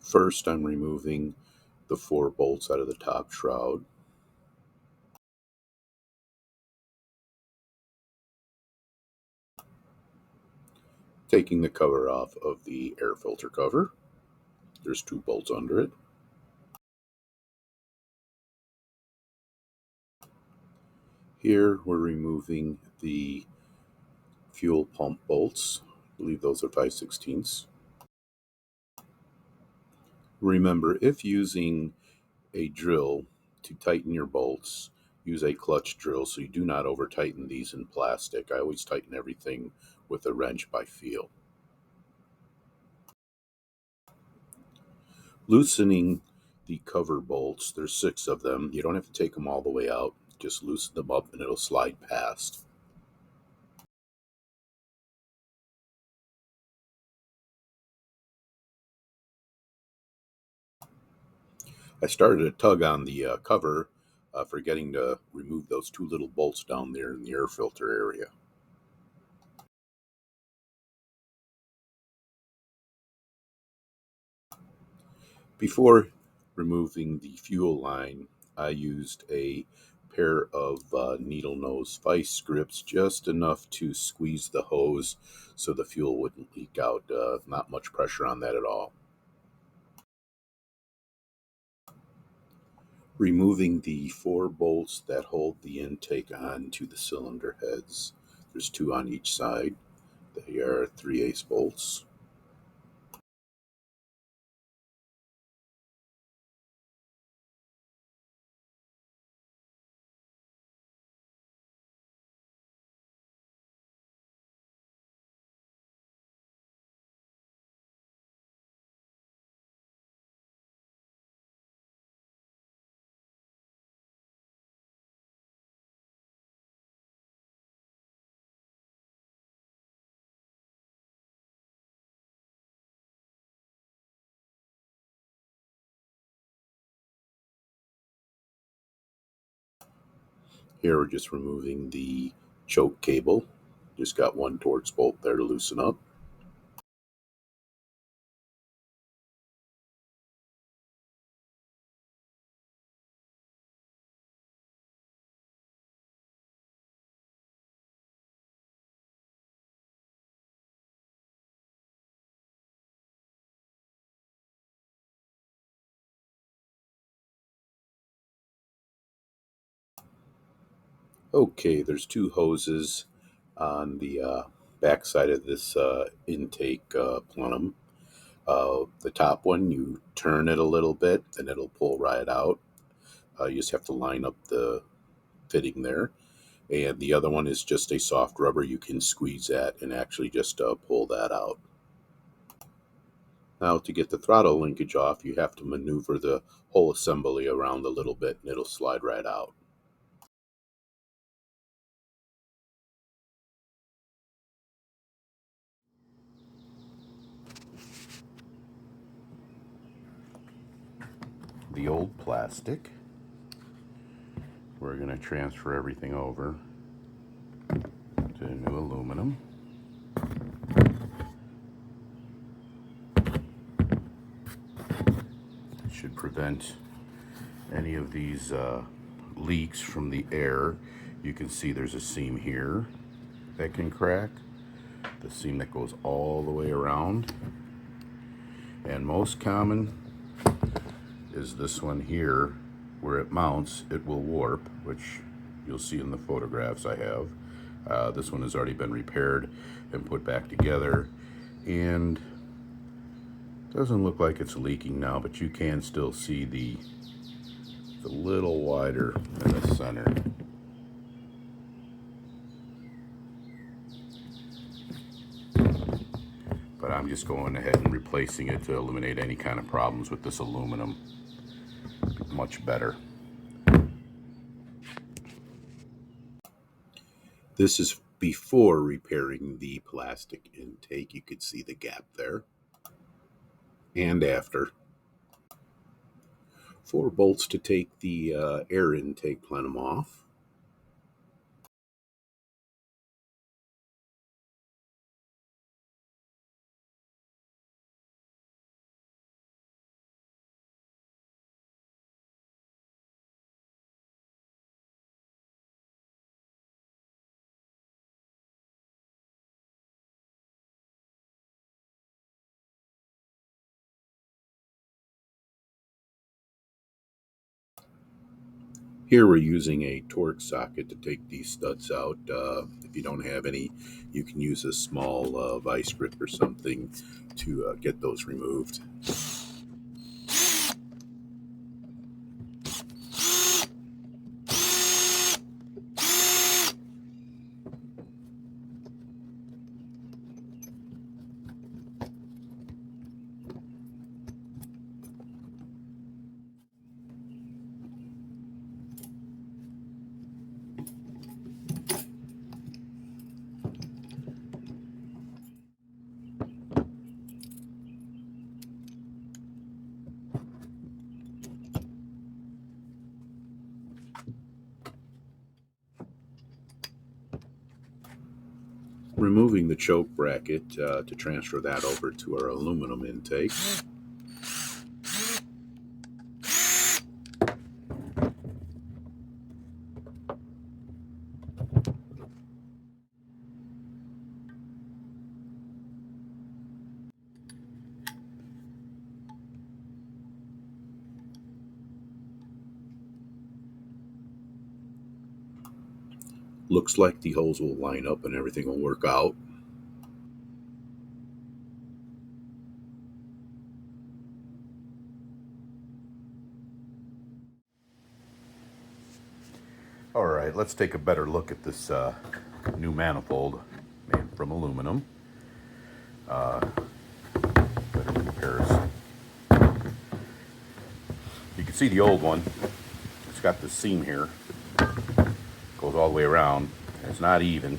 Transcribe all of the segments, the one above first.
First, I'm removing the 4 bolts out of the top shroud. Taking the cover off of the air filter cover. There's 2 bolts under it. Here we're removing the fuel pump bolts. I believe those are 5/16. Remember, if using a drill to tighten your bolts, use a clutch drill so you do not over tighten these in plastic. I always tighten everything with a wrench by feel. Loosening the cover bolts, there's 6 of them. You don't have to take them all the way out. Just loosen them up and it'll slide past. I started to tug on the cover, forgetting to remove those 2 little bolts down there in the air filter area. Before removing the fuel line, I used a pair of needle nose vice grips, just enough to squeeze the hose so the fuel wouldn't leak out. Not much pressure on that at all. Removing the 4 bolts that hold the intake onto the cylinder heads. There's 2 on each side. They are 3/8 bolts. Here we're just removing the choke cable. Just got 1 Torx bolt there to loosen up. Okay, there's 2 hoses on the back side of this intake plenum. The top one, you turn it a little bit and it'll pull right out. You just have to line up the fitting there. And the other one is just a soft rubber you can squeeze at and actually just pull that out. Now, to get the throttle linkage off, you have to maneuver the whole assembly around a little bit and it'll slide right out. The old plastic, we're going to transfer everything over to new aluminum. It should prevent any of these leaks from the air. You can see there's a seam here that can crack, the seam that goes all the way around, and most common is this one here where it mounts. It will warp, which you'll see in the photographs I have. This one has already been repaired and put back together, and doesn't look like it's leaking now, but you can still see it's a little wider in the center. But I'm just going ahead and replacing it to eliminate any kind of problems with this aluminum. Much better. This is before repairing the plastic intake. You could see the gap there. And after. 4 bolts to take the air intake plenum off. Here we're using a torque socket to take these studs out. If you don't have any, you can use a small vice grip or something to get those removed. Removing the choke bracket to transfer that over to our aluminum intake. Looks like the holes will line up and everything will work out. All right, let's take a better look at this new manifold made from aluminum. Better comparison. You can see the old one. It's got this seam here. Goes all the way around. It's not even.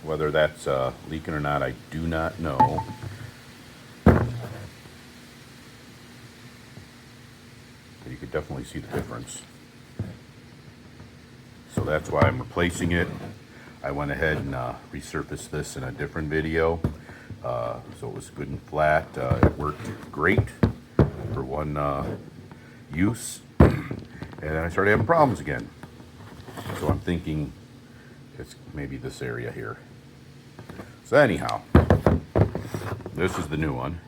Whether that's leaking or not, I do not know. But you could definitely see the difference. So that's why I'm replacing it. I went ahead and resurfaced this in a different video. So it was good and flat. It worked great for one use. And then I started having problems again. So I'm thinking it's maybe this area here. So anyhow, this is the new one.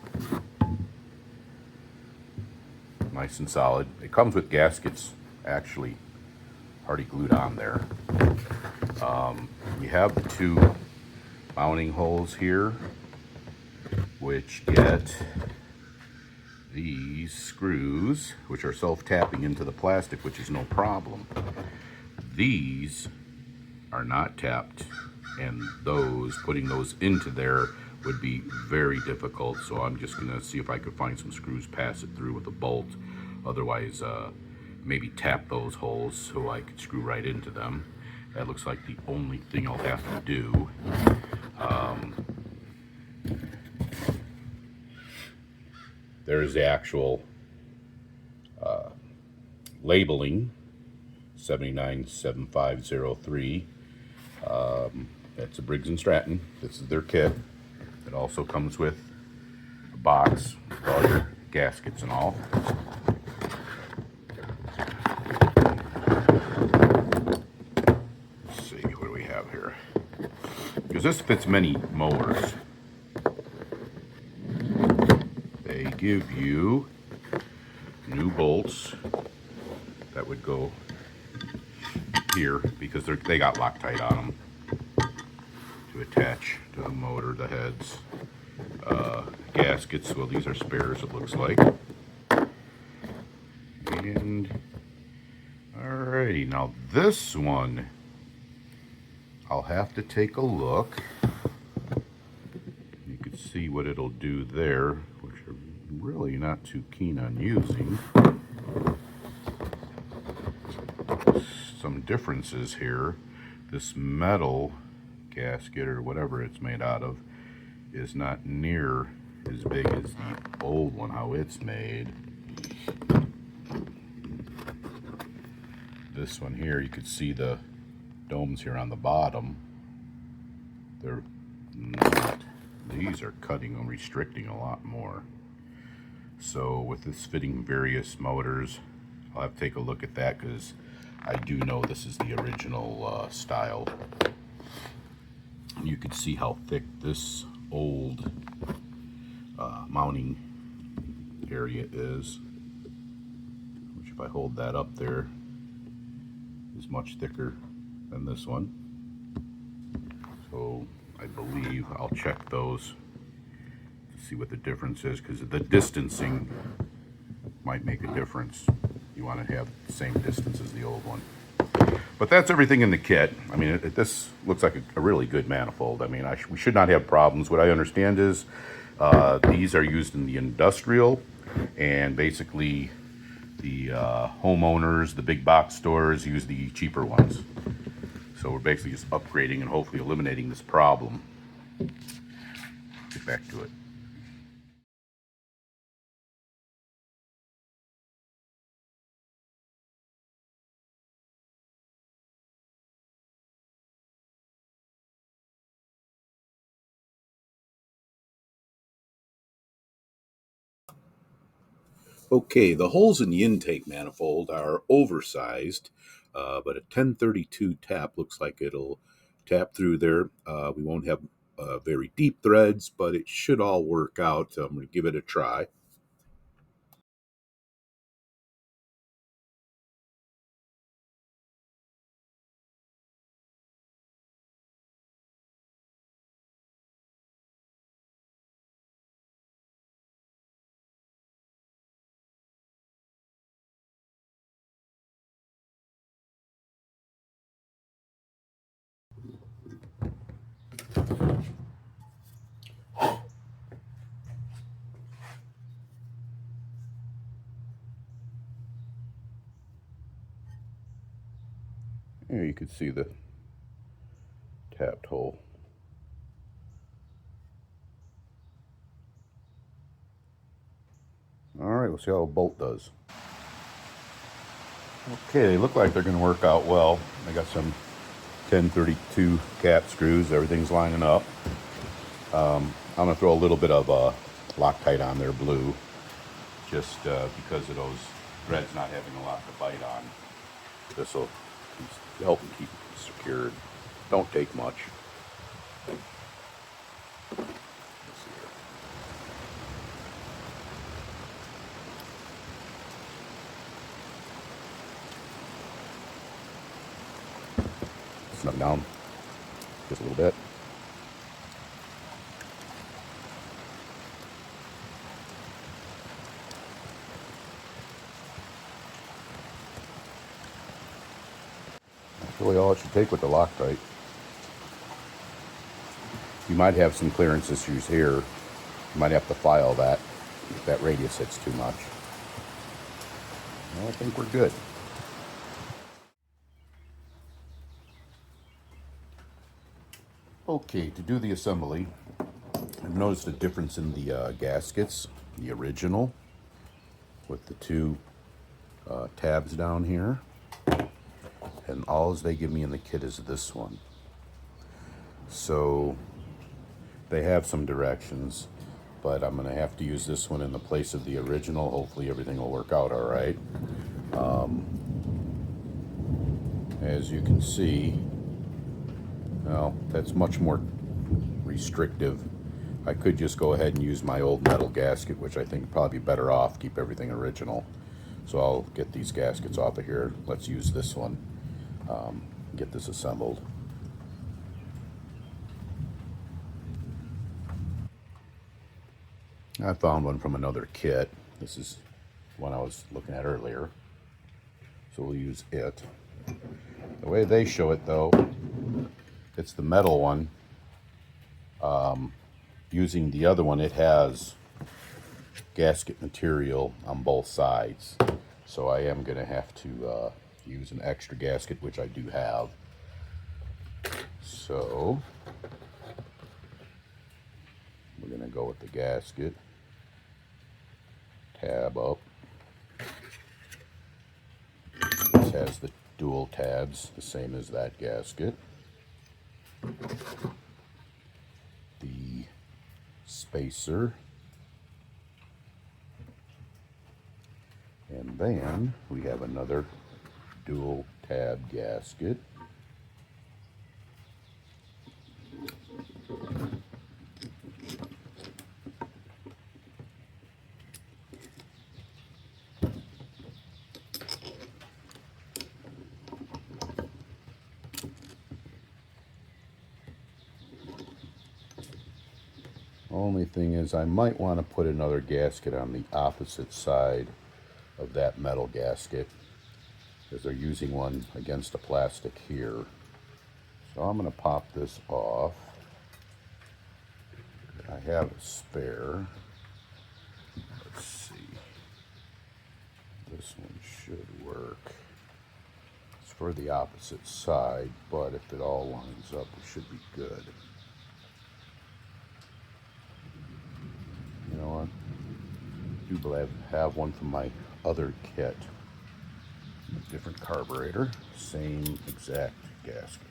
Nice and solid. It comes with gaskets actually already glued on there. You have the two mounting holes here, which get these screws, which are self-tapping into the plastic, which is no problem. These are not tapped, and putting those into there would be very difficult, so I'm just gonna see if I could find some screws, pass it through with a bolt. Otherwise, maybe tap those holes so I could screw right into them. That looks like the only thing I'll have to do. There's the actual labeling, 797503. That's a Briggs Stratton. This is their kit. It also comes with a box with all your gaskets and all. Let's see, what do we have here? Because this fits many mowers. They give you new bolts that would go here because they got Loctite on them to attach to the motor, the heads. Gaskets, well, these are spares, it looks like. And alrighty, now this one I'll have to take a look. You can see what it'll do there, which I'm really not too keen on using. Some differences here. This metal gasket, or whatever it's made out of, is not near as big as the old one, how it's made. This one here, you could see the domes here on the bottom. They're not. These are cutting and restricting a lot more. So with this fitting various motors, I'll have to take a look at that, because I do know this is the original style. You can see how thick this old mounting area is, which if if I hold that up there, is much thicker than this one. So I believe I'll check those to see what the difference is, because the distancing might make a difference. You want to have the same distance as the old one. But that's everything in the kit. I mean, this looks like a really good manifold. I mean, we should not have problems. What I understand is these are used in the industrial, and basically the homeowners, the big box stores, use the cheaper ones. So we're basically just upgrading and hopefully eliminating this problem. Get back to it. Okay, the holes in the intake manifold are oversized, but a 1032 tap looks like it'll tap through there. We won't have very deep threads, but it should all work out. I'm going to give it a try. Here you can see the tapped hole. All right, we'll see how a bolt does. Okay, they look like they're going to work out well. I got some 1032 cap screws. Everything's lining up. I'm going to throw a little bit of Loctite on there, blue, just because of those threads not having a lot to bite on. This will help them keep it secured. Don't take much. Snug down just a little bit. That's really all it should take with the Loctite. You might have some clearance issues here. You might have to file that if that radius hits too much. I think we're good. Okay, to do the assembly, I've noticed a difference in the gaskets, the original, with the two tabs down here, and all they give me in the kit is this one. So they have some directions, but I'm going to have to use this one in the place of the original. Hopefully everything will work out all right. As you can see, well, that's much more restrictive. I could just go ahead and use my old metal gasket, which I think would probably be better off, keep everything original. So I'll get these gaskets off of here. Let's use this one, get this assembled. I found one from another kit. This is one I was looking at earlier. So we'll use it. The way they show it though, it's the metal one. Using the other one, it has gasket material on both sides. So I am going to have to use an extra gasket, which I do have. So we're going to go with the gasket. Tab up. This has the dual tabs, the same as that gasket. The spacer. And then we have another dual tab gasket. Only thing is I might want to put another gasket on the opposite side of that metal gasket, because they're using one against the plastic here. So I'm going to pop this off. I have a spare. Let's see. This one should work. It's for the opposite side, but if it all lines up, it should be good. You know what? I do have one from my other kit. Different carburetor, same exact gasket.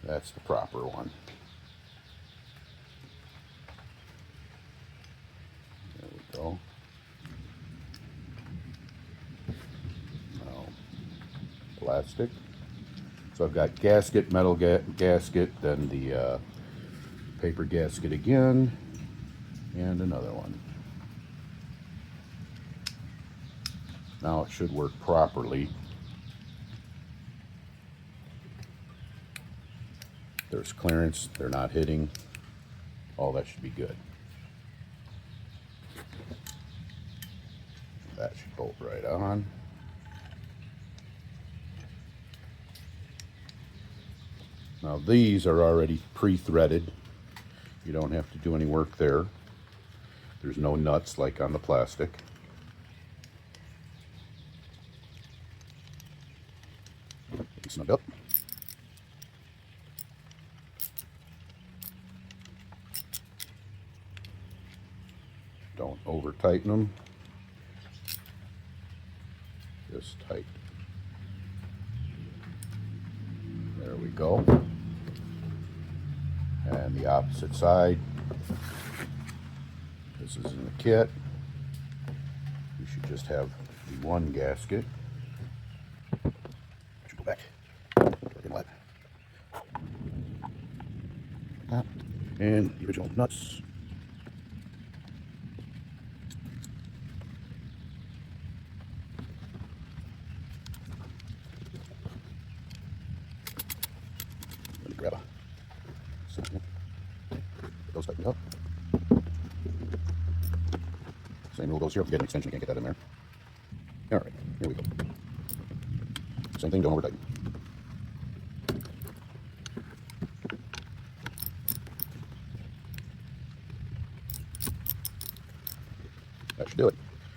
That's the proper one. There we go. Now, plastic. So I've got gasket, metal gasket, then the paper gasket again, and another one. Now it should work properly. There's clearance, they're not hitting. All that should be good. That should bolt right on. Now these are already pre-threaded. You don't have to do any work there. There's no nuts like on the plastic. Snug up. Don't over tighten them. Just tight. There we go. And the opposite side. This is in the kit. You should just have the one gasket. Should go back. And the original nuts. Let me grab a second. Get those tightened up. Same rule goes here. If you get an extension, you can't get that in there. Alright, here we go. Same thing, don't over tighten. That should do it.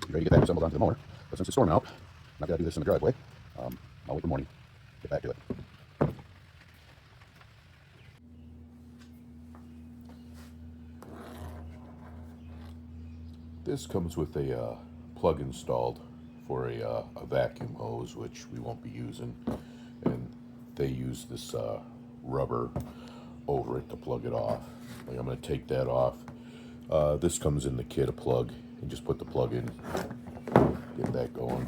You're ready to get that assembled onto the mower. But since it's storm out, I'm not going to do this in the driveway. I'll wait for morning. Get back to it. This comes with a plug installed for a vacuum hose, which we won't be using. And they use this rubber over it to plug it off. I'm going to take that off. This comes in the kit, a plug. And just put the plug in, get that going.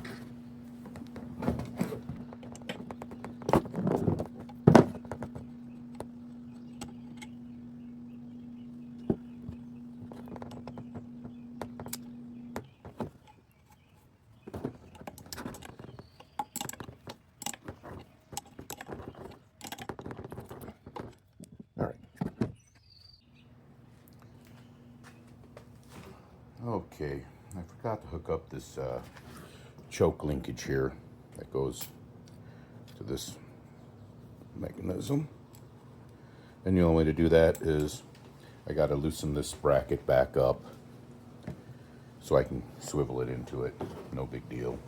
All right. Okay, I forgot to hook up this choke linkage here that goes to this mechanism. And the only way to do that is I got to loosen this bracket back up so I can swivel it into it. No big deal.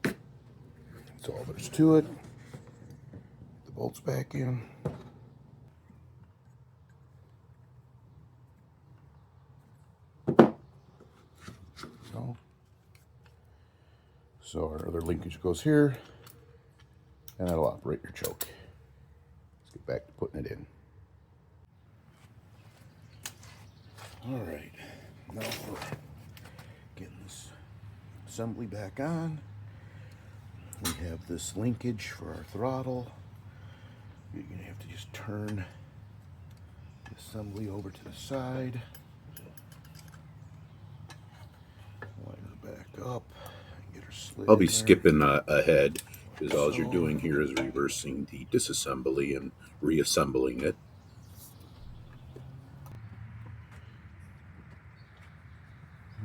That's all there's to it. The bolts back in. So our other linkage goes here, and that'll operate your choke. Let's get back to putting it in. All right, now we're getting this assembly back on. We have this linkage for our throttle. You're gonna have to just turn the assembly over to the side. up. Get her slid I'll be in there. skipping ahead, because all you're doing here is reversing the disassembly and reassembling it.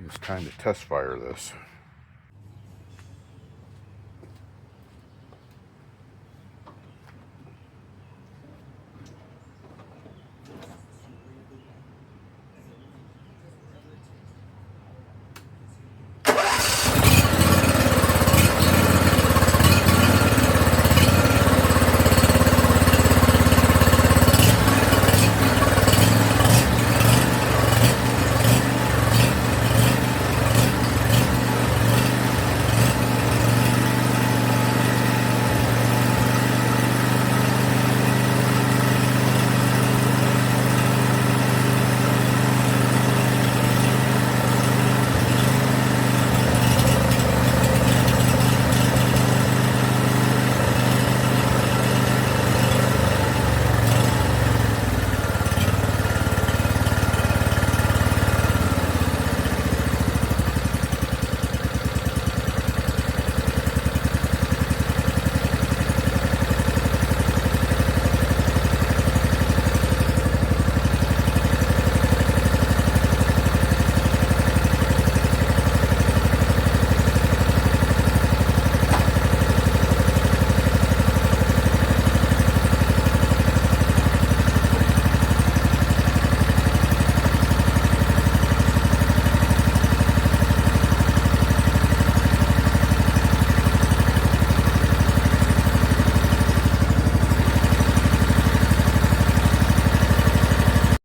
It's time to test fire this.